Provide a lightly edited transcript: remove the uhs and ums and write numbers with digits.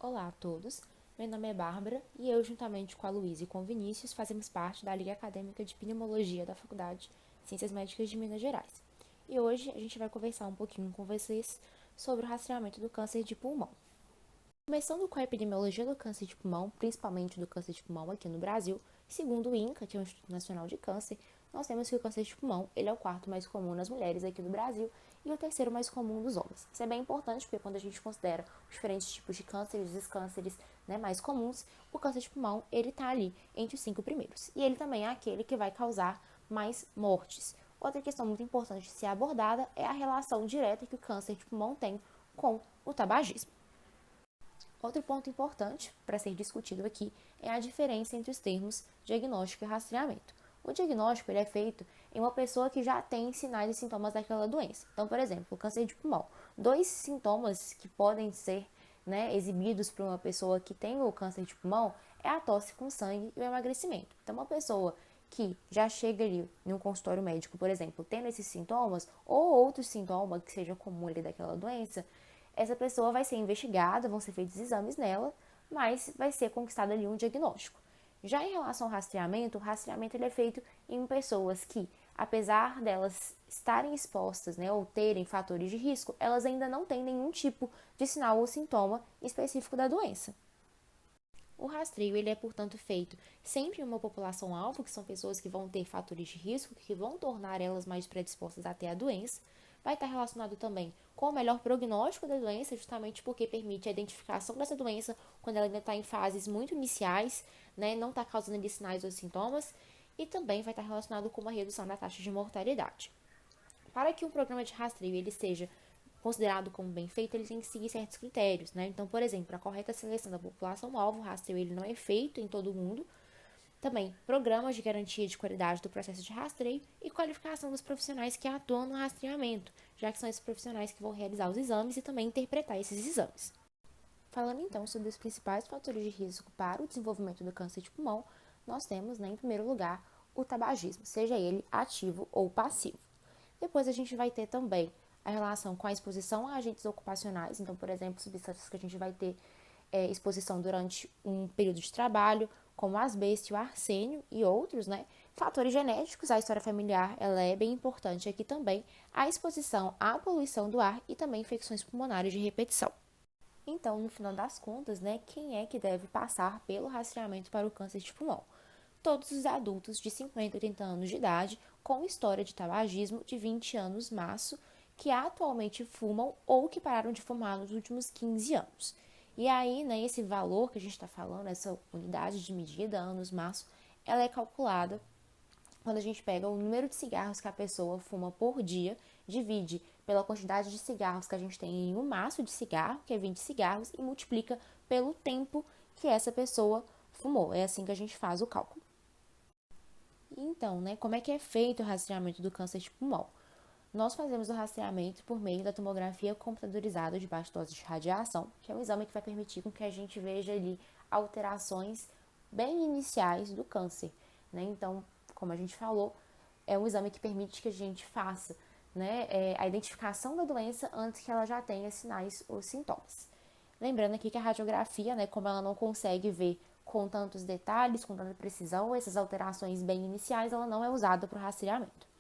Olá a todos, meu nome é Bárbara e eu, juntamente com a Luísa e com o Vinícius, fazemos parte da Liga Acadêmica de Pneumologia da Faculdade de Ciências Médicas de Minas Gerais. E hoje a gente vai conversar um pouquinho com vocês sobre o rastreamento do câncer de pulmão. Começando com a epidemiologia do câncer de pulmão, principalmente do câncer de pulmão aqui no Brasil, segundo o INCA, que é o Instituto Nacional de Câncer, nós temos que o câncer de pulmão ele é o quarto mais comum nas mulheres aqui no Brasil e o terceiro mais comum dos homens. Isso é bem importante porque quando a gente considera os diferentes tipos de cânceres, os cânceres mais comuns, o câncer de pulmão ele está ali entre os 5 primeiros. E ele também é aquele que vai causar mais mortes. Outra questão muito importante de ser abordada é a relação direta que o câncer de pulmão tem com o tabagismo. Outro ponto importante para ser discutido aqui é a diferença entre os termos diagnóstico e rastreamento. O diagnóstico ele é feito em uma pessoa que já tem sinais e sintomas daquela doença. Então, por exemplo, o câncer de pulmão. Dois sintomas que podem ser exibidos por uma pessoa que tem o câncer de pulmão é a tosse com sangue e o emagrecimento. Então, uma pessoa que já chega ali em um consultório médico, por exemplo, tendo esses sintomas ou outros sintomas que seja comum ali daquela doença, essa pessoa vai ser investigada, vão ser feitos exames nela, mas vai ser conquistado ali um diagnóstico. Já em relação ao rastreamento, o rastreamento ele é feito em pessoas que, apesar delas estarem expostas, ou terem fatores de risco, elas ainda não têm nenhum tipo de sinal ou sintoma específico da doença. O rastreio ele é, portanto, feito sempre em uma população-alvo, que são pessoas que vão ter fatores de risco, que vão tornar elas mais predispostas a ter a doença. Vai estar relacionado também com o melhor prognóstico da doença, justamente porque permite a identificação dessa doença quando ela ainda está em fases muito iniciais, não está causando ali sinais ou sintomas, e também vai estar relacionado com uma redução da taxa de mortalidade. Para que um programa de rastreio ele seja considerado como bem feito, ele tem que seguir certos critérios, Então, por exemplo, a correta seleção da população-alvo, o rastreio ele não é feito em todo mundo. Também, programas de garantia de qualidade do processo de rastreio e qualificação dos profissionais que atuam no rastreamento, já que são esses profissionais que vão realizar os exames e também interpretar esses exames. Falando então sobre os principais fatores de risco para o desenvolvimento do câncer de pulmão, nós temos, em primeiro lugar, o tabagismo, seja ele ativo ou passivo. Depois a gente vai ter também a relação com a exposição a agentes ocupacionais, então, por exemplo, substâncias que a gente vai ter exposição durante um período de trabalho, como o asbesto, o arsênio e outros, Fatores genéticos, a história familiar, ela é bem importante aqui também, a exposição à poluição do ar e também infecções pulmonares de repetição. Então, no final das contas, quem é que deve passar pelo rastreamento para o câncer de pulmão? Todos os adultos de 50 a 30 anos de idade com história de tabagismo de 20 anos maço que atualmente fumam ou que pararam de fumar nos últimos 15 anos. E aí, esse valor que a gente está falando, essa unidade de medida, anos maço, ela é calculada quando a gente pega o número de cigarros que a pessoa fuma por dia, divide pela quantidade de cigarros que a gente tem em um maço de cigarro, que é 20 cigarros, e multiplica pelo tempo que essa pessoa fumou. É assim que a gente faz o cálculo. Então, como é que é feito o rastreamento do câncer de pulmão? Nós fazemos o rastreamento por meio da tomografia computadorizada de baixa dose de radiação, que é um exame que vai permitir com que a gente veja ali alterações bem iniciais do câncer, Então, como a gente falou, é um exame que permite que a gente faça a identificação da doença antes que ela já tenha sinais ou sintomas. Lembrando aqui que a radiografia, como ela não consegue ver com tantos detalhes, com tanta precisão, essas alterações bem iniciais, ela não é usada para o rastreamento.